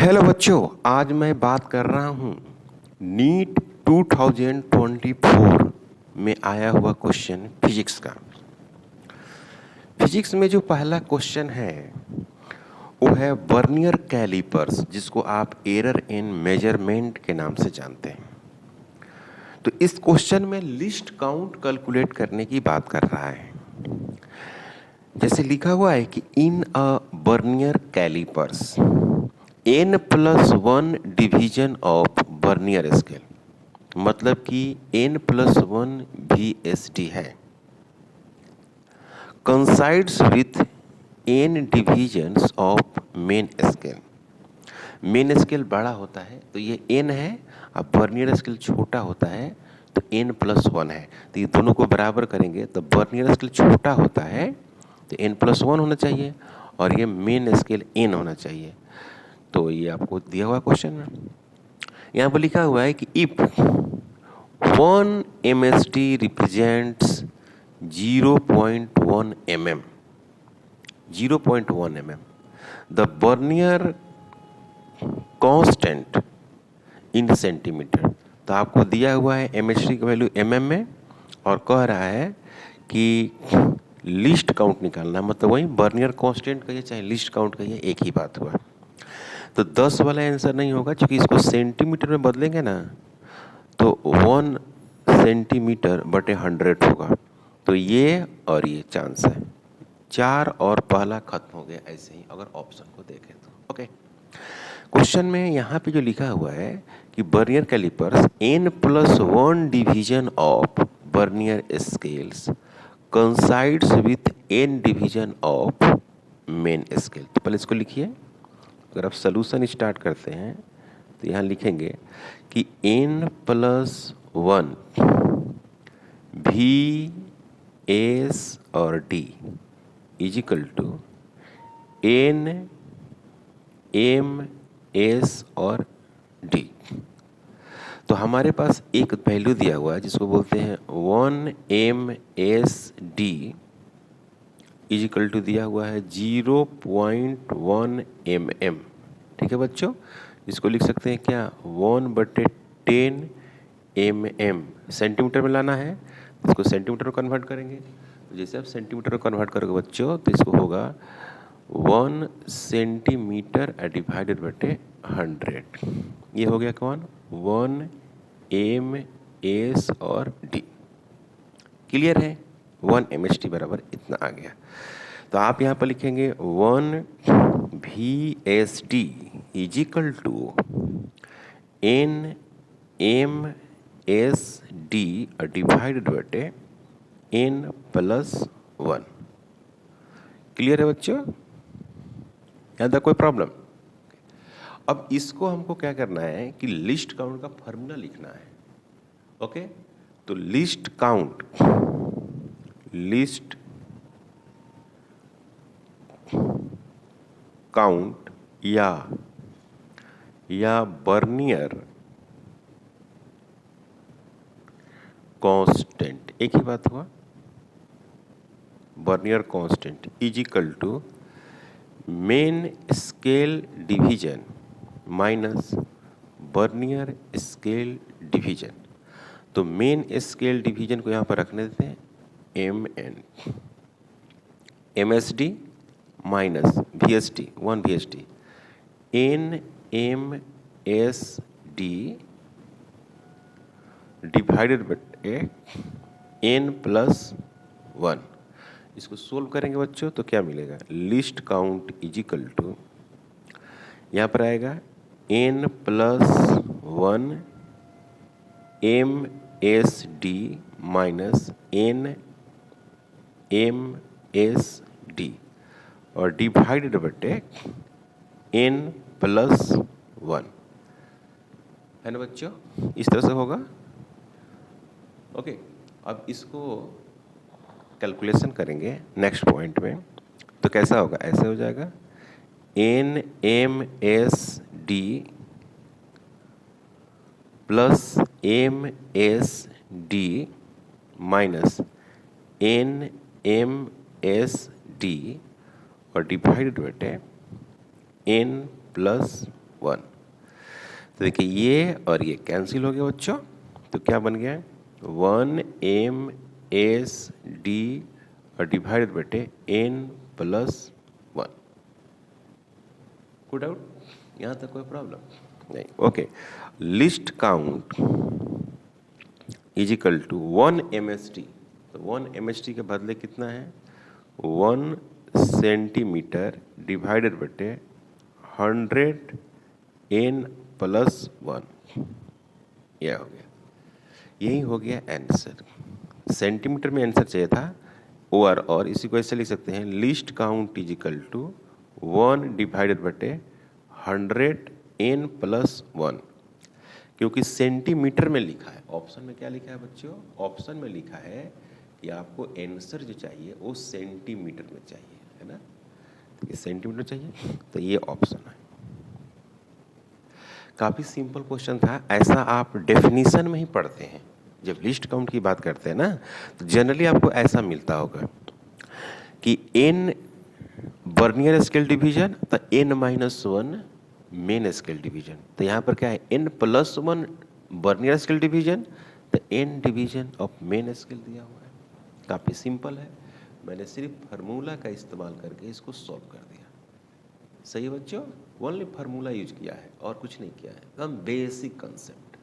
Hello बच्चों, आज मैं बात कर रहा हूँ नीट 2024 में आया हुआ क्वेश्चन फिजिक्स का। फिजिक्स में जो पहला क्वेश्चन है वो है वर्नियर कैलिपर्स, जिसको आप एरर इन मेजरमेंट के नाम से जानते हैं। तो इस क्वेश्चन में लिस्ट काउंट कैलकुलेट करने की बात कर रहा है। जैसे लिखा हुआ है कि in a vernier calipers n+1 division of vernier scale, मतलब कि n+1 VSD है, coincides with n divisions of main scale. Main scale बड़ा होता है तो ये n है, अब वर्नियर स्केल छोटा होता है तो n+1 है। तो ये दोनों को बराबर करेंगे तो वर्नियर स्केल छोटा होता है तो n+1 होना चाहिए और ये मेन स्केल n होना चाहिए। तो ये आपको दिया हुआ क्वेश्चन में यहाँ पर लिखा हुआ है कि if 1 MSD represents 0.1 mm, 0.1 mm, the vernier constant in centimetre. तो आपको दिया हुआ है MSD का वैल्यू mm में और कह रहा है कि लिस्ट काउंट निकालना, मतलब वही वर्नियर कांस्टेंट कहिए चाहे लिस्ट काउंट कहिए, एक ही बात हुआ। तो 10 वाला आंसर नहीं होगा, क्योंकि इसको सेंटीमीटर में बदलेंगे ना तो 1 सेंटीमीटर बटे 100 होगा। तो ये और ये चांस है 4 और पहला खत्म हो गया। ऐसे ही अगर ऑप्शन को देखें तो ओके। क्वेश्चन में यहाँ पे जो लिखा हुआ है कि vernier calipers n+1 division of vernier scales coincides with n division of main scale. तो पहले इसको लिखिए। अगर आप सॉल्यूशन स्टार्ट करते हैं तो यहाँ लिखेंगे कि n+1 V S और D is equal to n M S और D। तो हमारे पास एक वैल्यू दिया हुआ है जिसको बोलते हैं 1 M S D is equal to दिया हुआ है 0.1 mm। ठीक है बच्चों, इसको लिख सकते हैं क्या 1/10 mm। सेंटीमीटर में लाना है, इसको सेंटीमीटर में कन्वर्ट करेंगे। तो जैसे आप सेंटीमीटर में कन्वर्ट करोगे बच्चों तो इसको होगा 1 सेंटीमीटर डिवाइडेड बटे 100। ये हो गया कौन 1 M S और D। क्लियर है, 1 MSD बराबर इतना आ गया। तो आप यहाँ पर लिखेंगे 1 VSD is equal to n MSD divided बटे n+1। क्लियर है बच्चों, यहाँ तक कोई प्रॉब्लम? अब इसको हमको क्या करना है कि लिस्ट काउंट का फॉर्मूला लिखना है। ओके, तो लिस्ट काउंट या वर्नियर कांस्टेंट, एक ही बात हुआ। Vernier constant is equal to main scale division minus vernier scale division. तो मेन स्केल डिवीजन को यहाँ पर रखने देते हैं MN, MSD minus VSD 1 VSD NMSD divided बटे n+1। इसको सोल्व करेंगे बच्चों तो क्या मिलेगा, least count is equal to यहाँ पर आएगा n+1 MSD माइनस NMSD और डिवाइडेड बटे n+1 है ना बच्चों, इस तरह से होगा। ओके, अब इसको कैलकुलेशन करेंगे नेक्स्ट पॉइंट में तो कैसा होगा, ऐसे हो जाएगा NMSD plus MSD minus NMSD और डिवाइडेड बटे n+1। 1। तो देखिए ये और ये कैंसिल हो गया बच्चों, तो क्या बन गया 1 MS और डिवाइडेड बटे n+1। कोई डाउट? यहाँ तक कोई प्रॉब्लम नहीं? Okay. Least count is equal to 1 MST। तो 1 MST के बदले कितना है 1 सेंटीमीटर डिवाइडेड बटे 100 n+1। यह हो गया, यही हो गया आंसर। सेंटीमीटर में आंसर चाहिए था और इसी को ऐसे लिख सकते हैं least count is equal to 1 divided बटे 100 n+1, क्योंकि सेंटीमीटर में लिखा है। ऑप्शन में क्या लिखा है बच्चों? ऑप्शन में लिखा है कि आपको आंसर जो चाहिए वो सेंटीमीटर में चाहिए, है ना? तो ये सेंटीमीटर चाहिए, तो ये ऑप्शन है। काफ़ी सिंपल क्वेश्चन था। ऐसा आप डेफिनेशन में ही पढ़ते हैं। जब लिस्ट काउंट की बात करते हैं ना, तो जनरली आपको ऐसा मिलता होगा कि n वर्नियर स्केल डिवीजन तो n-1 मेन स्केल डिवीजन। तो यहाँ पर क्या है n+1 वर्नियर स्केल डिवीजन तो n division of main scale दिया हुआ है। काफ़ी सिंपल है, मैंने सिर्फ फार्मूला का इस्तेमाल करके इसको सॉल्व कर दिया। सही है बच्चों? ओनली फार्मूला यूज किया है और कुछ नहीं किया है, एकदम बेसिक कंसेप्ट।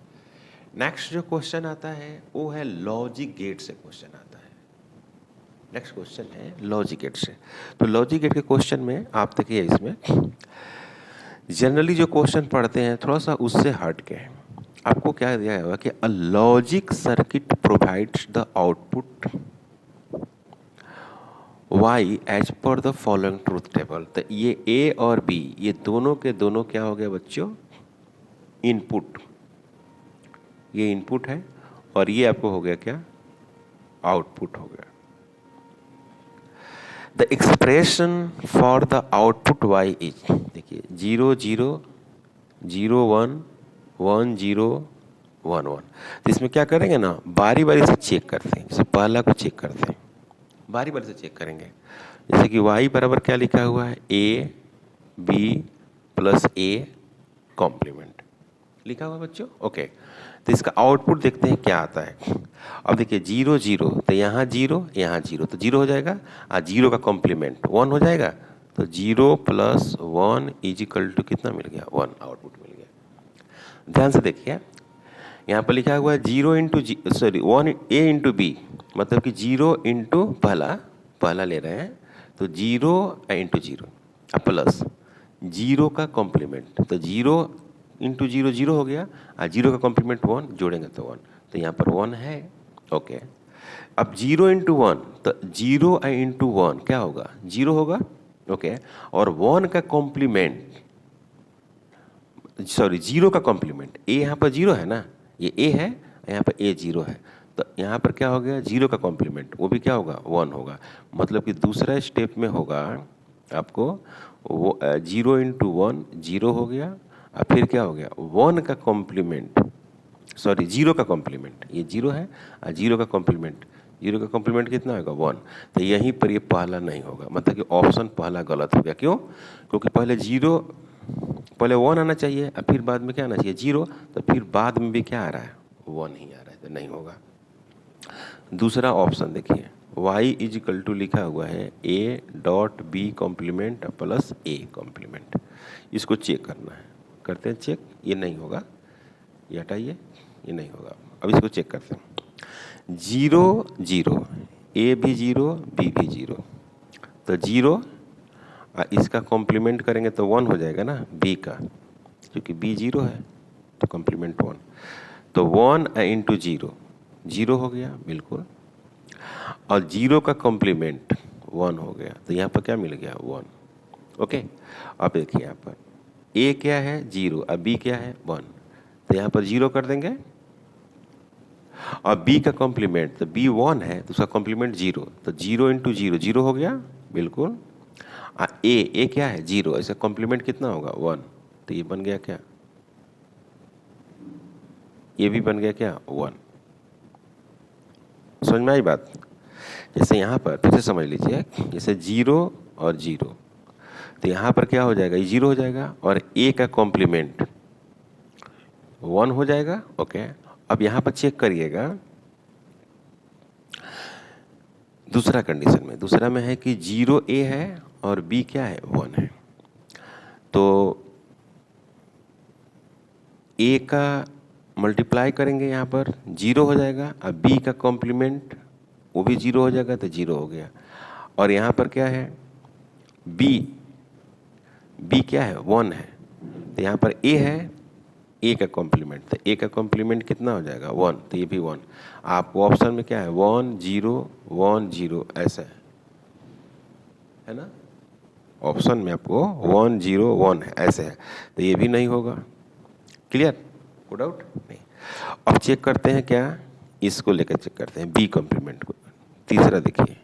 नेक्स्ट जो क्वेश्चन आता है वो है लॉजिक गेट से क्वेश्चन आता है। नेक्स्ट क्वेश्चन है लॉजिक गेट से। तो लॉजिक गेट के क्वेश्चन में आप देखिए, इसमें जनरली जो क्वेश्चन पढ़ते हैं थोड़ा सा उससे हट के आपको क्या दिया हुआ कि a logic circuit provides the output y as per the following truth table. तो ये a और b ये दोनों के दोनों क्या हो गया बच्चों? इनपुट। ये इनपुट है और ये आपको हो गया क्या? आउटपुट हो गया। The expression for the output y is, देखिए 0 0 0 1 1 0 1 1। तो इसमें क्या करेंगे ना, बारी बारी से चेक करते हैं। जैसे पहला को चेक करते हैं, बारी बारी से चेक करेंगे। जैसे कि y बराबर क्या लिखा हुआ है a b plus a complement लिखा हुआ है बच्चों। ओके, तो इसका आउटपुट देखते हैं क्या आता है। अब देखिए 0 0 तो यहाँ 0 यहाँ 0 तो 0 हो जाएगा, और 0 का कॉम्प्लीमेंट 1 हो जाएगा। तो 0 + 1 इज इक्वल टू कितना मिल गया? 1 आउटपुट मिल गया। ध्यान से देखिए, यहाँ पर लिखा हुआ है 0 इंटू 1 a इंटू b, मतलब कि 0 इंटू पहला ले रहे हैं तो 0 इंटू 0 प्लस 0 का कॉम्प्लीमेंट, तो 0 इंटू 0 0 हो गया, और 0 का कॉम्प्लीमेंट 1 जोड़ेंगे तो 1, तो यहाँ पर 1 है। ओके, अब 0 इंटू 1 तो 0 इंटू 1 क्या होगा? 0 होगा। ओके, और 1 का कॉम्प्लीमेंट, सॉरी 0 का कॉम्प्लीमेंट, a यहाँ पर 0 है ना, ये a है, यहाँ पर a 0 है, तो यहाँ पर क्या हो गया? 0 का कॉम्प्लीमेंट वो भी क्या होगा? 1 होगा। मतलब कि दूसरा स्टेप में होगा आपको वो 0 इंटू 1 0 हो गया, और फिर क्या हो गया? 1 का कॉम्प्लीमेंट, सॉरी 0 का कॉम्प्लीमेंट, ये 0 है, और 0 का कॉम्प्लीमेंट कितना होगा? 1। तो यहीं पर ये पहला नहीं होगा, मतलब कि ऑप्शन पहला गलत हो गया। क्यों? क्योंकि पहले 1 आना चाहिए और फिर बाद में क्या आना चाहिए? 0। तो फिर बाद में भी क्या आ रहा है? 1 ही आ रहा है, तो नहीं होगा। दूसरा ऑप्शन देखिए, y इज इक्वल टू लिखा हुआ है a.b complement plus a complement. इसको चेक करना है, करते हैं चेक। ये नहीं होगा, ये हटाइए, ये नहीं होगा। अब इसको चेक करते हैं। 0 0 a भी 0 b भी 0, तो 0 इसका कॉम्प्लीमेंट करेंगे तो 1 हो जाएगा ना b का, क्योंकि b 0 है तो कॉम्प्लीमेंट 1, तो 1 इंटू 0 0 हो गया बिल्कुल, और 0 का कॉम्प्लीमेंट 1 हो गया, तो यहाँ पर क्या मिल गया? 1। ओके, अब देखिए यहाँ पर a क्या है? 0, और b क्या है? 1, तो यहाँ पर 0 कर देंगे, और b का कॉम्प्लीमेंट, तो b 1 है तो उसका कॉम्प्लीमेंट 0, तो 0 इंटू 0 0 हो गया बिल्कुल, और a क्या है? 0, इसका कॉम्प्लीमेंट कितना होगा? 1, तो ये बन गया क्या? ये भी बन गया क्या? 1। समझ में आई बात? जैसे यहाँ पर फिर से समझ लीजिए, जैसे 0 और 0, तो यहाँ पर क्या हो जाएगा, ये 0 हो जाएगा और A का कॉम्प्लीमेंट 1 हो जाएगा। ओके, अब यहाँ पर चेक करिएगा दूसरा कंडीशन में, दूसरा में है कि 0A है और B क्या है, 1 है। तो A का मल्टीप्लाई करेंगे यहाँ पर 0 हो जाएगा, अब B का कॉम्प्लीमेंट वो भी 0 हो जाएगा तो 0 हो गया। और यहाँ पर क्या है, B क्या है, 1 है। तो यहाँ पर A है, A का कॉम्प्लीमेंट, तो A का कॉम्प्लीमेंट कितना हो जाएगा, 1, तो ये भी 1। आपको ऑप्शन में क्या है, 1 0 1 0 ऐसा है ना, ऑप्शन में आपको 1 0 1 है ऐसे है, तो ये भी नहीं होगा। क्लियर, कोई डाउट नहीं। अब चेक करते हैं क्या, इसको लेकर चेक करते हैं B कॉम्प्लीमेंट को। तीसरा देखिए,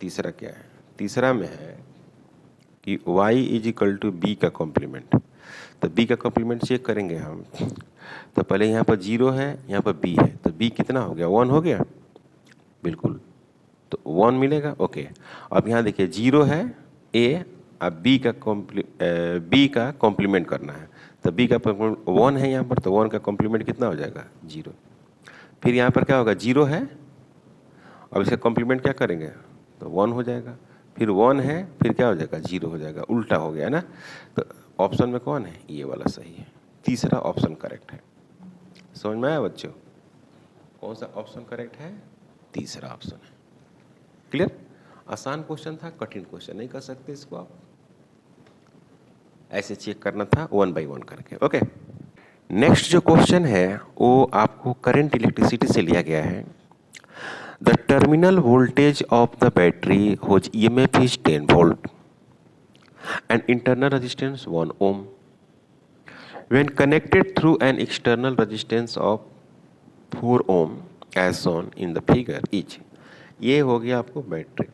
तीसरा क्या है, तीसरा में है कि y is equal to B का कॉम्प्लीमेंट। तो B का कॉम्प्लीमेंट चेक करेंगे हम, तो पहले यहाँ पर 0 है, यहाँ पर B है, तो B कितना हो गया, 1 हो गया, बिल्कुल, तो 1 मिलेगा। ओके, अब यहाँ देखिए 0 है A, अब B का कॉम्प्लीमेंट करना है, तो B का 1 है यहाँ पर, तो 1 का कॉम्प्लीमेंट कितना हो जाएगा, 0। फिर यहाँ पर क्या होगा, 0 है, अब इसका कॉम्प्लीमेंट क्या करेंगे, तो 1 हो जाएगा, फिर 1 है, फिर क्या हो जाएगा, 0 हो जाएगा, उल्टा हो गया ना। तो ऑप्शन में कौन है, ये वाला सही है, तीसरा ऑप्शन करेक्ट है। समझ में आया बच्चों, कौन सा ऑप्शन करेक्ट है, तीसरा ऑप्शन है। क्लियर, आसान क्वेश्चन था, कठिन क्वेश्चन नहीं कर सकते इसको आप, ऐसे चेक करना था 1 बाई 1 करके। ओके, नेक्स्ट जो क्वेश्चन है वो आपको करंट इलेक्ट्रिसिटी से लिया गया है। The terminal voltage of the battery whose EMF is 10 volt and internal resistance 1 ohm when connected through an external resistance of 4 ohm as shown in the figure is। ये हो गया आपको बैटरी,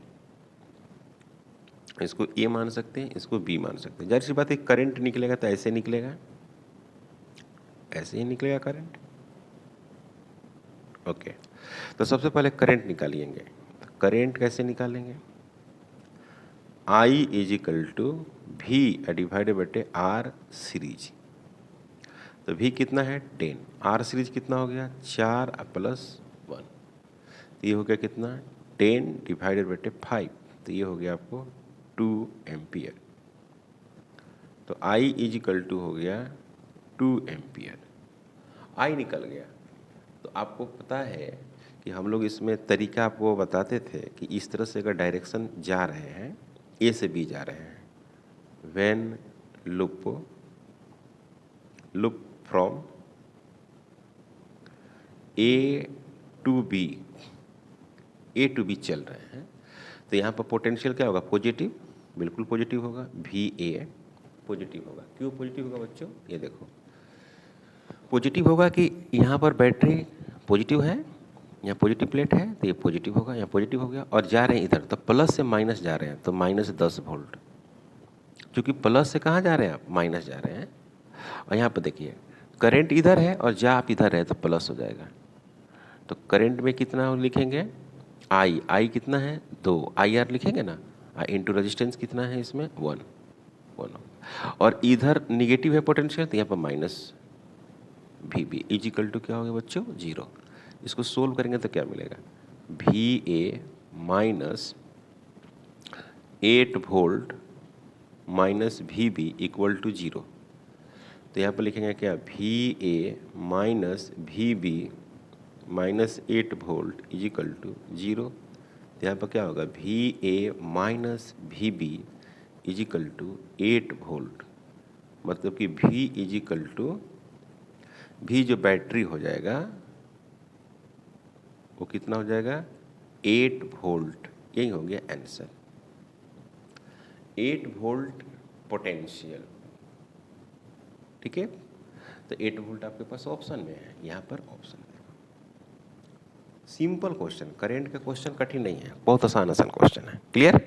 इसको A मान सकते हैं, इसको B मान सकते हैं। जाहिर सी बात है, करंट निकलेगा तो ऐसे निकलेगा, ऐसे ही निकलेगा करंट। ओके, तो सबसे पहले करंट निकालिएंगे। करंट कैसे निकालेंगे, I is equal to V divided बटे R सीरीज। तो V कितना है 10, R सीरीज कितना हो गया 4 प्लस 1, तो ये हो गया कितना 10 डिवाइडेड बटे 5, तो ये हो गया आपको 2 एम्पियर। तो I इज इक्वल टू हो गया 2 एम्पियर, I निकल गया। तो आपको पता है कि हम लोग इसमें तरीका आपको बताते थे कि इस तरह से अगर डायरेक्शन जा रहे हैं, A से B जा रहे हैं, when loop from A to B चल रहे हैं, तो यहाँ पर पोटेंशियल क्या होगा, पॉजिटिव, बिल्कुल पॉजिटिव होगा, VA पॉजिटिव होगा। क्यों पॉजिटिव होगा बच्चों, ये देखो पॉजिटिव होगा कि यहाँ पर बैटरी पॉजिटिव है, यहाँ पॉजिटिव प्लेट है, तो ये पॉजिटिव होगा, यहाँ पॉजिटिव हो गया, और जा रहे हैं इधर, तो प्लस से माइनस जा रहे हैं, तो -10 वोल्ट, क्योंकि प्लस से कहाँ जा रहे हैं आप, माइनस जा रहे हैं। और यहाँ पर देखिए करंट इधर है और जा आप इधर है, तो प्लस हो जाएगा। तो करंट में कितना लिखेंगे, I कितना है 2, IR लिखेंगे ना, इंटू रेजिस्टेंस कितना है इसमें 1, और इधर निगेटिव है पोटेंशियल, तो यहाँ पर minus VB is equal to क्या हो गया बच्चों 0। इसको सोल्व करेंगे तो क्या मिलेगा, VA minus 8 volt minus VB equal to 0। तो यहाँ पर लिखेंगे क्या, VA minus VB minus 8 volt is equal to 0। तो यहाँ पर क्या होगा, VA minus VB is equal to 8 volt, मतलब कि V इज इक्वल टू भी जो बैटरी हो जाएगा वो कितना हो जाएगा 8 वोल्ट, यही हो गया आंसर। 8 वोल्ट पोटेंशियल, ठीक है। तो 8 वोल्ट आपके पास ऑप्शन में है, यहाँ पर ऑप्शन है। सिंपल क्वेश्चन, करंट का क्वेश्चन कठिन नहीं है, बहुत आसान क्वेश्चन है। क्लियर।